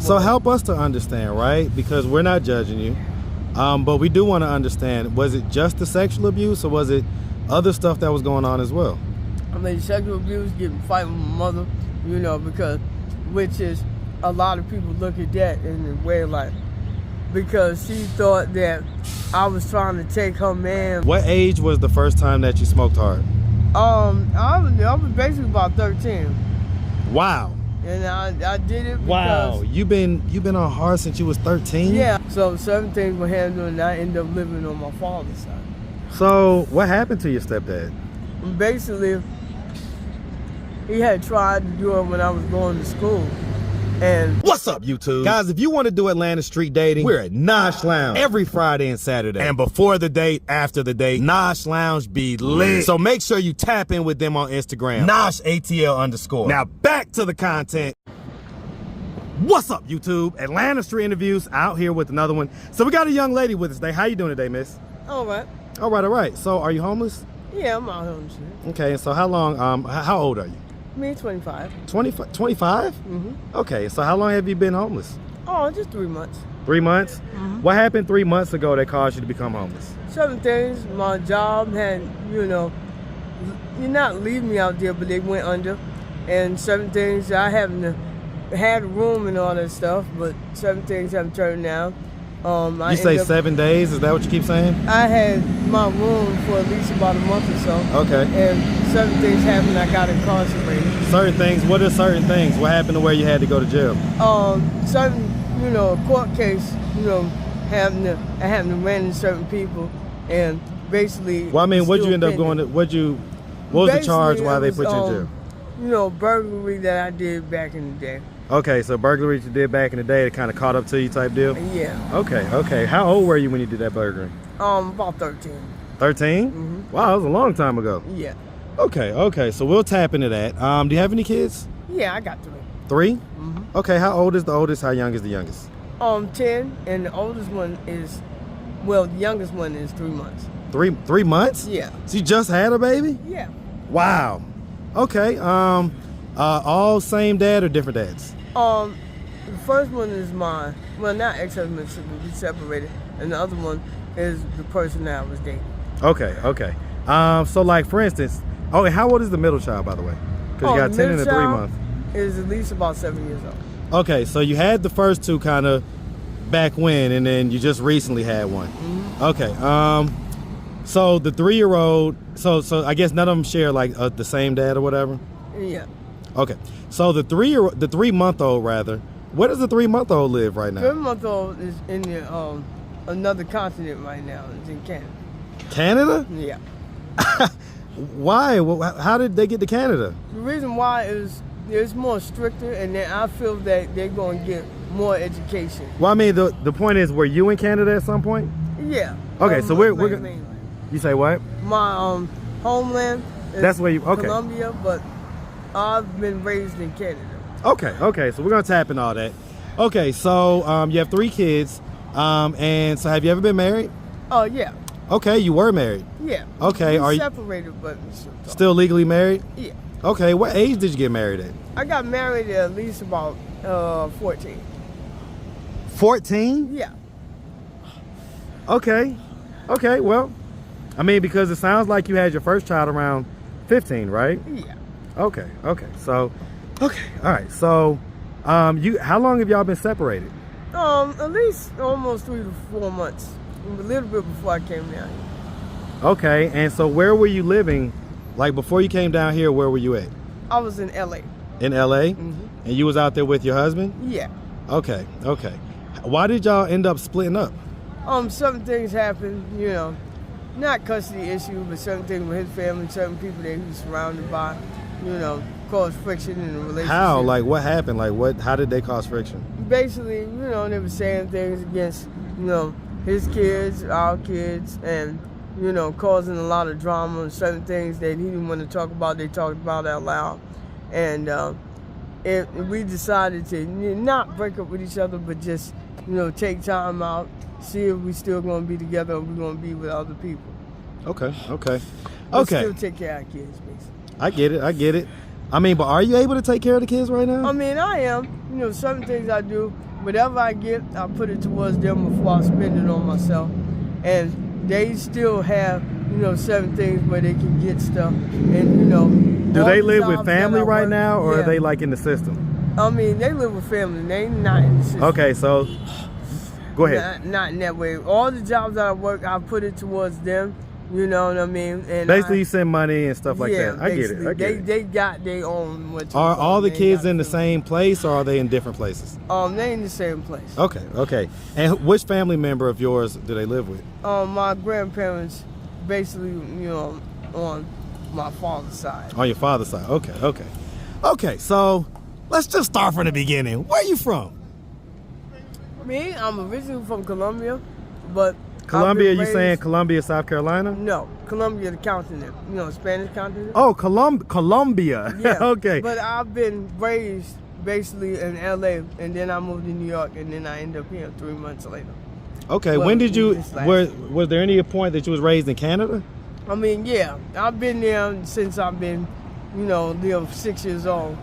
So help us to understand, right? Because we're not judging you, but we do want to understand, was it just the sexual abuse or was it other stuff that was going on as well? I mean, sexual abuse, getting fight with my mother, you know, because, which is, a lot of people look at that in a way like, because she thought that I was trying to take her man. What age was the first time that you smoked hard? I was basically about 13. Wow. And I did it because... Wow, you've been on hard since you was 13? Yeah, so certain things were handled and I ended up living on my father's side. So what happened to your stepdad? Basically, he had tried to do it when I was going to school. And what's up, YouTube? Guys, if you want to do Atlanta street dating, we're at Nosh Lounge every Friday and Saturday. And before the date, after the date, Nosh Lounge be lit. So make sure you tap in with them on Instagram, NoshATL_. Now back to the content. What's up, YouTube? Atlanta Street Interviews out here with another one. So we got a young lady with us today. How you doing today, miss? all right. All right. So are you homeless? Yeah, I'm out homeless. Okay, so how long, how old are you? Me, 25. 25? Mm-hmm. Okay, so how long have you been homeless? Oh, just 3 months. 3 months? Mm-hmm. What happened 3 months ago that caused you to become homeless? Certain things, my job had, you know, you're not leaving me out there, but they went under. And certain things, I haven't had a room and all that stuff, but certain things haven't turned down. You say 7 days? Is that what you keep saying? I had my room for at least about a month or so. Okay. And certain things happened, I got incarcerated. Certain things? What are certain things? What happened to where you had to go to jail? Certain, you know, court case, you know, having to run into certain people and basically... Well, I mean, what'd you end up going to, what was the charge why they put you in jail? You know, burglary that I did back in the day. Okay, so burglary you did back in the day, it kind of caught up to you type deal? Yeah. Okay. How old were you when you did that burglary? About 13. 13? Mm-hmm. Wow, that was a long time ago. Yeah. Okay, so we'll tap into that. Do you have any kids? Yeah, I got 3. 3? Mm-hmm. Okay, how old is the oldest? How young is the youngest? 10, and the oldest one is, well, the youngest one is 3 months. 3 months? Yeah. So you just had a baby? Yeah. Wow. Okay, all same dad or different dads? The first one is mine. Well, not ex-husband, we separated. And the other one is the person that I was dating. Okay. So like, for instance, and how old is the middle child, by the way? Because you got 10 and a 3 month. Is at least about 7 years old. Okay, so you had the first two kind of back when, and then you just recently had one. Mm-hmm. Okay, so the 3-year-old, so I guess none of them share like the same dad or whatever? Yeah. Okay, so the 3-month-old rather, where does the 3-month-old live right now? 3-month-old is in the, another continent right now. It's in Canada. Canada? Yeah. Why? How did they get to Canada? The reason why is it's more stricter, and then I feel that they're going to get more education. Well, I mean, the point is, were you in Canada at some point? Yeah. Okay, so we're you say what? My homeland is that's where you, okay. Colombia, but I've been raised in Canada. Okay, so we're gonna tap in all that. Okay, so you have 3 kids, and so have you ever been married? Oh yeah. Okay, you were married. Yeah. Okay, we are you separated, but still legally married? Yeah. Okay, what age did you get married at? I got married at least about 14. 14? Yeah. Okay, well, I mean, because it sounds like you had your first child around 15, right? Yeah. Okay, so, all right, so, how long have y'all been separated? At least almost 3 to 4 months, a little bit before I came down here. Okay, and so where were you living, like before you came down here, where were you at? I was in LA. In LA? Mm-hmm. And you was out there with your husband? Yeah. Okay. Why did y'all end up splitting up? Certain things happened, you know, not custody issue, but certain things with his family, certain people that he was surrounded by, you know, caused friction in the relationship. How? Like, what happened? Like, how did they cause friction? Basically, you know, they were saying things against, you know, his kids, our kids, and, you know, causing a lot of drama and certain things that he didn't want to talk about, they talked about out loud. And we decided to not break up with each other, but just, you know, take time out, see if we still going to be together or we're going to be with other people. Okay. But still take care of our kids, basically. I get it. I mean, but are you able to take care of the kids right now? I mean, I am. You know, certain things I do, whatever I get, I put it towards them before I spend it on myself. And they still have, certain things where they can get stuff. And, Do they live with family right now, or are they like in the system? I mean, they live with family. They not in the system. Okay, so go ahead. Not in that way. All the jobs that I work, I put it towards them. You know what I mean? And basically, you send money and stuff like that. I get it. They got their own. Are all the kids in the same place, or are they in different places? They in the same place. Okay. And which family member of yours do they live with? My grandparents, basically, on my father's side. On your father's side. Okay. So let's just start from the beginning. Where are you from? Me, I'm originally from Colombia, but Colombia, you saying Columbia, South Carolina? No, Colombia, the continent. Spanish continent. Oh, Colombia. Yeah. Okay. But I've been raised basically in LA, and then I moved to New York, and then I ended up here 3 months later. Okay. When did you? Was there any point that you was raised in Canada? I mean, yeah, I've been there since I've been, 6 years old.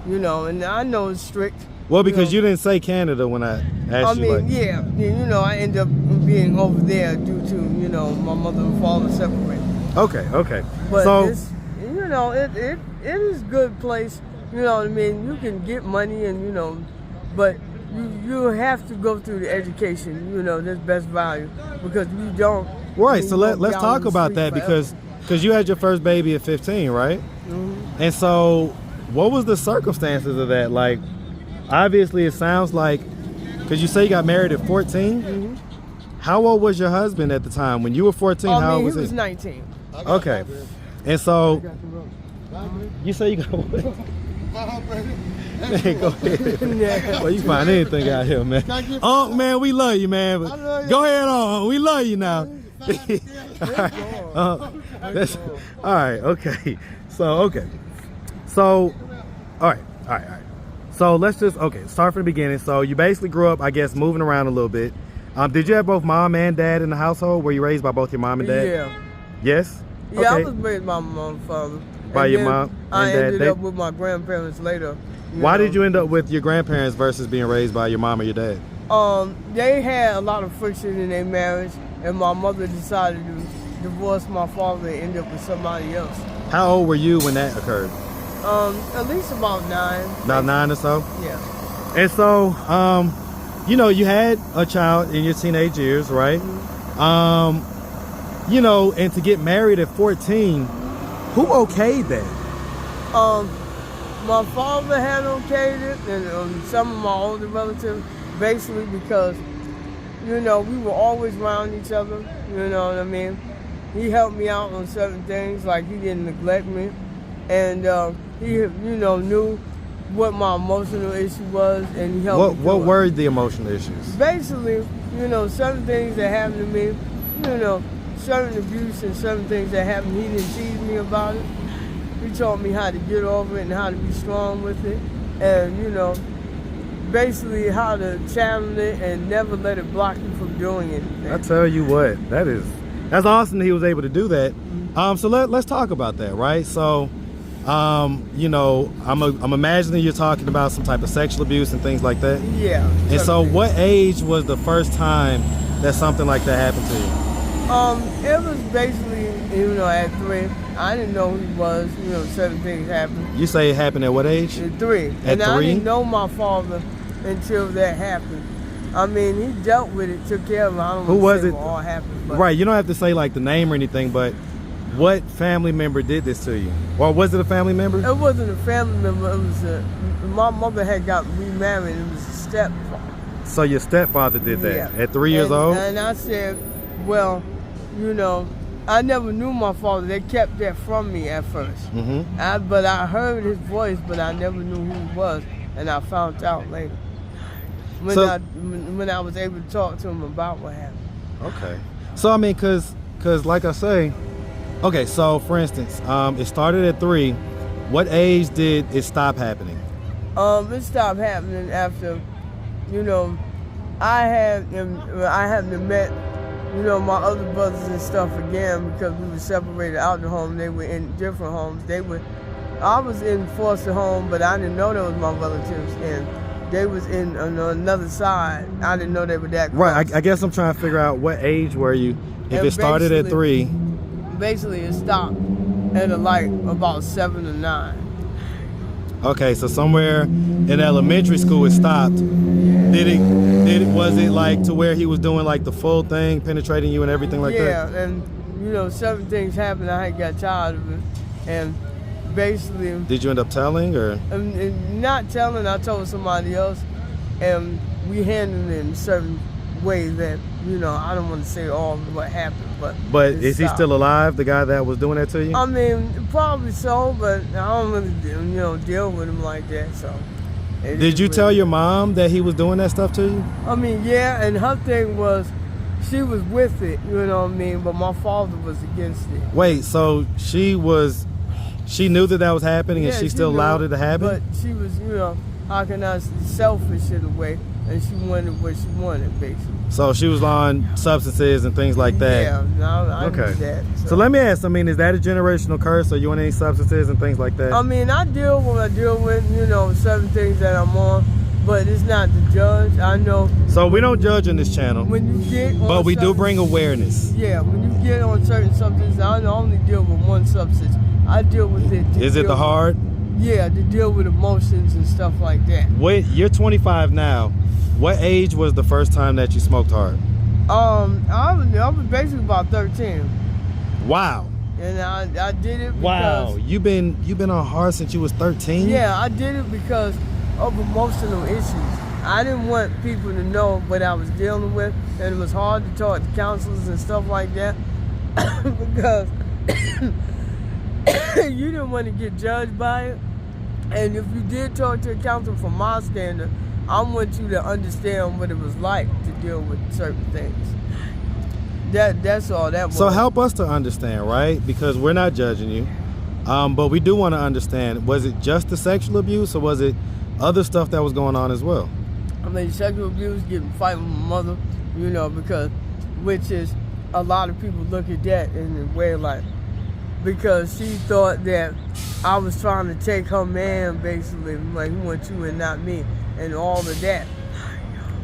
And I know it's strict. Well, because you didn't say Canada when I asked you. I ended up being over there due to, my mother and father separated. Okay. But so, it is good place. You know what I mean? You can get money and, but you have to go through the education, that's best value, because you don't. Right, so let's talk about that because you had your first baby at 15, right? Mm-hmm. And so what was the circumstances of that? Like, obviously it sounds like, because you say you got married at 14? Mm-hmm. How old was your husband at the time? When you were 14, how old was he? He was 19. Okay. And so, you say you got what? Man, go ahead. Well, you find anything out here, man. Man, we love you, man. Go ahead on. We love you now. All right. Okay. So, all right. So let's just, start from the beginning. So you basically grew up, I guess, moving around a little bit. Did you have both mom and dad in the household? Were you raised by both your mom and dad? Yeah. Yes? Yeah, I was raised by my mom and father. By your mom and I dad? ended up with my grandparents later. Why did you end up with your grandparents versus being raised by your mom or your dad? They had a lot of friction in their marriage, and my mother decided to divorce my father and end up with somebody else. How old were you when that occurred? At least about 9. About 9 or so? Yeah. And so, you had a child in your teenage years, right? Mm-hmm. And to get married at 14, who okayed that? My father had okayed it, and some of my older relatives, basically because, we were always around each other, you know what I mean? He helped me out on certain things, like he didn't neglect me, and he, knew what my emotional issue was, and he helped me. What were the emotional issues? Basically, certain things that happened to me, certain abuse and certain things that happened, he didn't tease me about it. He taught me how to get over it and how to be strong with it, and basically how to channel it and never let it block you from doing anything. I tell you what, that's awesome that he was able to do that. So let's talk about that, right? So, I'm imagining you're talking about some type of sexual abuse and things like that. Yeah. And so, what age was the first time that something like that happened to you? It was basically, at 3. I didn't know who he was. Certain things happened. You say it happened at what age? At 3. At 3? I didn't know my father until that happened. I mean, he dealt with it, took care of it. I don't know who was it? What all happened. But right. You don't have to say like the name or anything, but what family member did this to you? Or was it a family member? It wasn't a family member. It was my mother had got remarried. It was a stepfather. So your stepfather did that at 3 years old? And I said, well, I never knew my father. They kept that from me at first. Mm-hmm. But I heard his voice, but I never knew who he was, and I found out later when I was able to talk to him about what happened. Okay. So I mean, cause like I say, okay. So for instance, it started at 3. What age did it stop happening? It stopped happening after, I hadn't met. My other brothers and stuff again because we were separated out the home. They were in different homes. I was in foster home, but I didn't know they was my relatives. And, they was in on another side. I didn't know they were that close. Right. I guess I'm trying to figure out what age were you? If And it started at 3. Basically, it stopped at about 7 or 9. Okay, so somewhere in elementary school it stopped. Was it like to where he was doing like the full thing, penetrating you and everything like that? Yeah, and certain things happened. I had got tired of it, and basically. Did you end up telling or? Not telling. I told somebody else, and we handled it in certain ways that I don't want to say all of what happened, but. But is he still alive? The guy that was doing that to you? I mean, probably so, but I don't really deal with him like that. So. Did you tell your mom that he was doing that stuff to you? I mean, yeah, and her thing was, she was with it, but my father was against it. Wait, so she knew that was happening, and she still allowed it to happen? But she was, how can I say, selfish in a way, and she wanted what she wanted, basically. So she was on substances and things like that? Yeah, I knew that. So let me ask, is that a generational curse? Are you on any substances and things like that? I mean, I deal with what I deal with, certain things that I'm on, but it's not to judge. I know. So we don't judge on this channel. When you get on but we do bring awareness. Yeah, when you get on certain substances, I only deal with one substance. I deal with it. Is it the hard? Yeah, to deal with emotions and stuff like that. Wait, you're 25 now. What age was the first time that you smoked hard? I was basically about 13. Wow. And I did it because... Wow, you've been on hard since you was 13? Yeah, I did it because of emotional issues. I didn't want people to know what I was dealing with, and it was hard to talk to counselors and stuff like that because you didn't want to get judged by it. And if you did talk to a counselor from my standard, I want you to understand what it was like to deal with certain things. That's all that was. So help us to understand, right? Because we're not judging you, but we do want to understand. Was it just the sexual abuse, or was it other stuff that was going on as well? I mean, sexual abuse, getting fight with my mother, which is a lot of people look at that in a way like, because she thought that I was trying to take her man, basically, like, he wants you and not me, and all of that.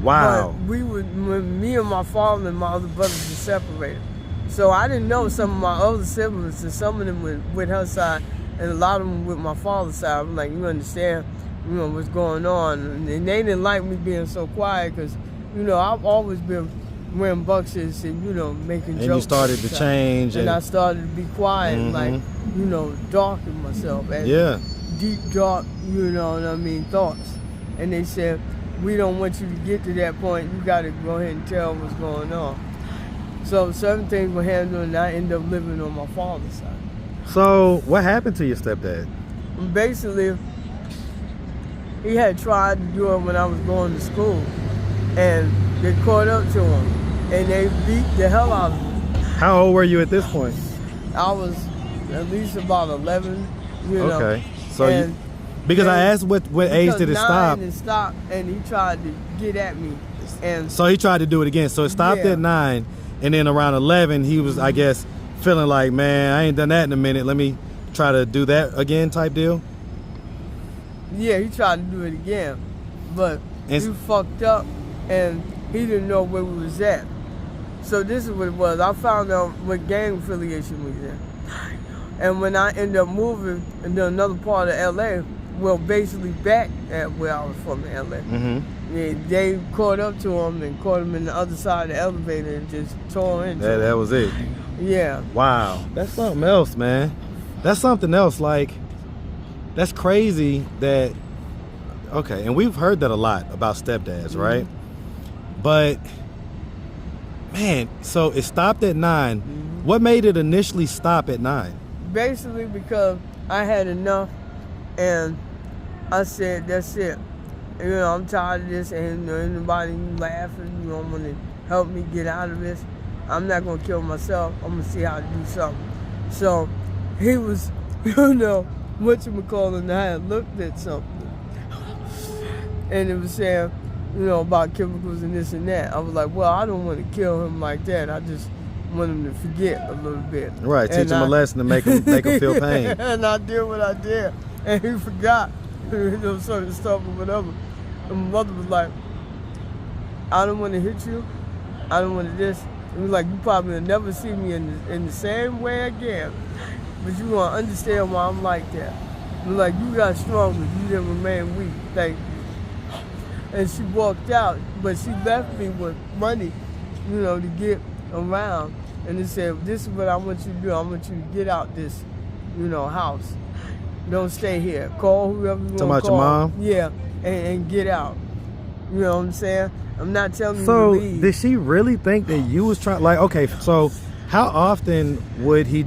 Wow. But me and my father and my other brothers were separated. So I didn't know some of my other siblings, and some of them were with her side, and a lot of them with my father's side. I'm like, you understand, what's going on. And they didn't like me being so quiet, because, I've always been wearing buckshirts and, making jokes. And you started to change. And I started to be quiet, like, darken myself. And deep, dark, thoughts. And they said, we don't want you to get to that point. You got to go ahead and tell what's going on. So certain things were handled, and I ended up living on my father's side. So what happened to your stepdad? Basically, he had tried to do it when I was going to school, and they caught up to him, and they beat the hell out of him. How old were you at this point? I was at least about 11, Okay. So because I asked what age did it stop? It stopped, and he tried to get at me. And so he tried to do it again. So it stopped at 9, and then around 11, he was, I guess, feeling like, man, I ain't done that in a minute. Let me try to do that again type deal? Yeah, he tried to do it again. But he fucked up, and he didn't know where we was at. So this is what it was. I found out what gang affiliation we was in. And when I ended up moving into another part of L.A., well, basically back at where I was from in L.A., they caught up to him and caught him in the other side of the elevator and just tore into him. That was it? Yeah. Wow. That's something else, man. That's something else. Like, that's crazy that, okay, and we've heard that a lot about stepdads, right? But, man, so it stopped at 9. What made it initially stop at 9? Basically because I had enough, and I said, that's it. I'm tired of this, and anybody laughing, want to help me get out of this. I'm not going to kill myself. I'm going to see how to do something. So he was, whatchamacallit, I had looked at something. And it was saying, about chemicals and this and that. I was like, well, I don't want to kill him like that. I just want him to forget a little bit. Right, teach him a lesson to make him feel pain. And I did what I did. And he forgot, certain stuff or whatever. And my mother was like, I don't want to hit you. I don't want to this. It was like, you probably will never see me in the same way again. But you gonna understand why I'm like that. It was like, you got stronger. You didn't remain weak. Thank you. And she walked out, but she left me with money, to get around. And they said, this is what I want you to do. I want you to get out this, house. Don't stay here. Call whoever you want to call. Talking about your mom? Yeah, and get out. You know what I'm saying? I'm not telling you to So leave. did she really think that you was trying, like, okay, so how often would your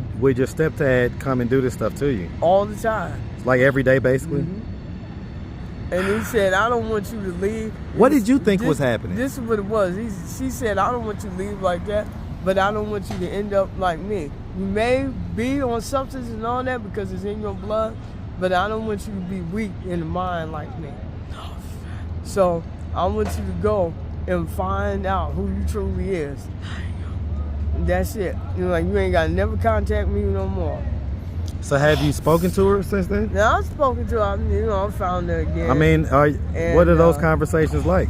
stepdad come and do this stuff to you? All the time. Like every day, basically? Mm-hmm. And he said, I don't want you to leave. What did you think was happening? This is what it was. She said, I don't want you to leave like that, but I don't want you to end up like me. You may be on substance and all that because it's in your blood, but I don't want you to be weak in the mind like me. So I want you to go and find out who you truly is. That's it. You ain't got to never contact me no more. So have you spoken to her since then? Now, I've spoken to her. I found her again. I mean, what are those conversations like?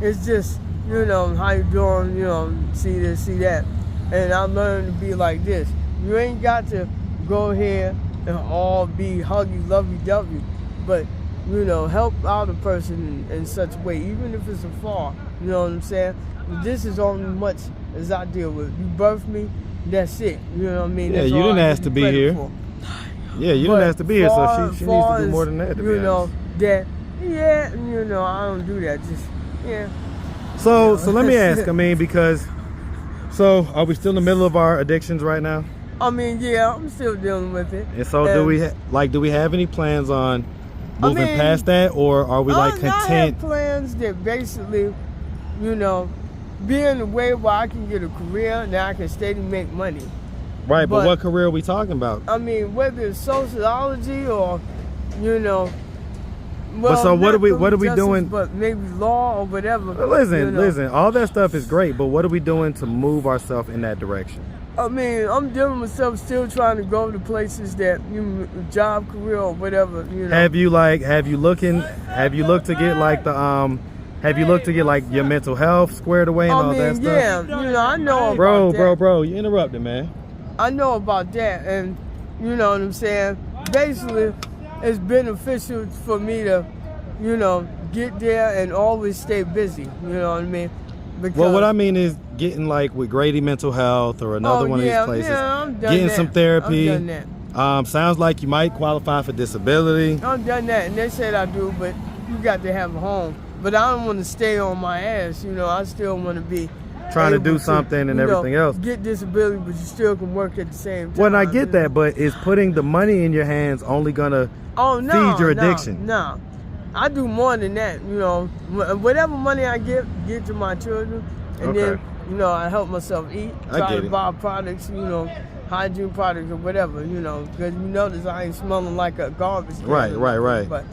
It's just, how you doing, see this, see that. And I learned to be like this. You ain't got to go here and all be huggy, lovey-dovey, but, help out a person in such a way, even if it's afar. You know what I'm saying? This is only much as I deal with. You birthed me, that's it. You know what I mean? Yeah, that's you didn't ask to be here. For. Yeah, you didn't ask to be here, so she needs to do more than that, to be honest. I don't do that. Just, yeah. So let me ask, because, so are we still in the middle of our addictions right now? Yeah, I'm still dealing with it. And so do we have any plans on moving past that, or are we content? I have plans that basically, be in a way where I can get a career and I can steady make money. Right, but what career are we talking about? Whether it's sociology or, well, so what are we doing? But maybe law or whatever. Listen, all that stuff is great, but what are we doing to move ourselves in that direction? I'm dealing with stuff, still trying to go to places that job, career, or whatever. Have you looked to get like your mental health squared away and all that stuff? Yeah, I know about that. Bro, you interrupted, man. I know about that, and you know what I'm saying? Basically, it's beneficial for me to, get there and always stay busy. You know what I mean? Well, what I mean is getting like with Grady Mental Health or another one of these places. Yeah, I'm done getting that. some therapy. I've done that. Sounds like you might qualify for disability. I've done that, and they said I do, but you got to have a home. But I don't want to stay on my ass. I still want to be trying to do something and everything else. Get disability, but you still can work at the same time. Well, and I get that, but is putting the money in your hands only gonna feed your addiction? No. I do more than that. Whatever money I get to my children, and then I help myself eat. Try to buy products, hygiene products or whatever. Because you notice I ain't smelling like a garbage can. Right. But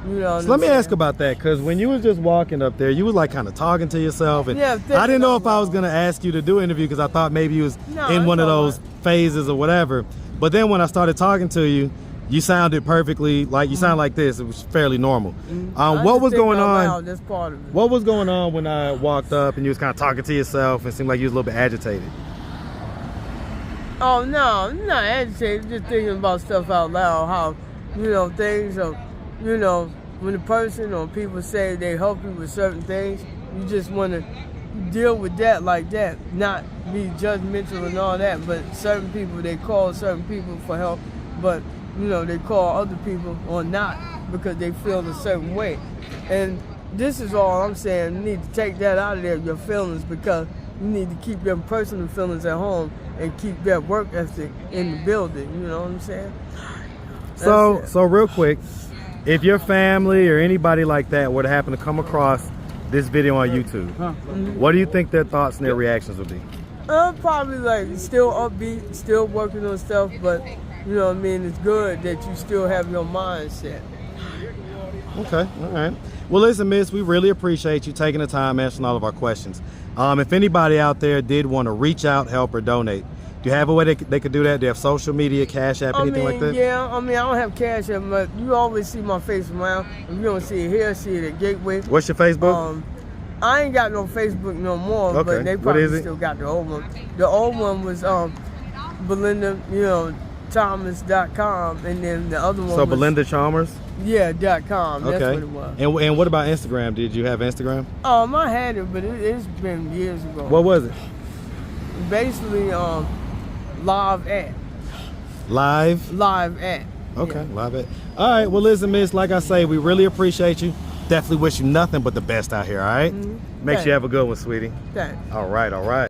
so let me ask about that, because when you was just walking up there, you was like kind of talking to yourself, and I didn't know if I was gonna ask you to do an interview because I thought maybe you was in one of those phases or whatever. But then when I started talking to you, you sounded perfectly like you sound like this. It was fairly normal. What was going on? That's part of it. What was going on when I walked up and you was kind of talking to yourself and seemed like you was a little bit agitated? Oh no, I'm not agitated. Just thinking about stuff out loud. How things are. When a person or people say they help you with certain things, you just want to deal with that like that, not be judgmental and all that. But certain people, they call certain people for help, but they call other people or not because they feel a certain way. And this is all I'm saying. You need to take that out of there, your feelings, because you need to keep your personal feelings at home and keep that work ethic in the building. You know what I'm saying? So real quick, if your family or anybody like that were to happen to come across this video on YouTube, what do you think their thoughts and their reactions would be? Probably like still upbeat, still working on stuff, but it's good that you still have your mindset. Okay, all right. Well, listen, Miss, we really appreciate you taking the time answering all of our questions. If anybody out there did want to reach out, help, or donate, Do you have a way they could do that? Do you have social media, Cash App, anything like that? Yeah, I don't have Cash App, but you always see my face around. If you don't see it here, see it at Gateway. What's your Facebook? I ain't got no Facebook no more, Okay. but they What is probably it? still got the old one. The old one was Belinda, Thomas.com, and then the other one So was Belinda Chalmers? Yeah, .com. That's Okay. what it was. And what about Instagram? Did you have Instagram? I had it, but it's been years ago. What was it? Basically, live at. Live? Live at. Okay, Yeah. live at. All right, well, listen, miss, like I say, we really appreciate you. Definitely wish you nothing but the best out here, all right? Mhm. Make sure Thanks. you have a good one, sweetie. Thanks. All right, all right.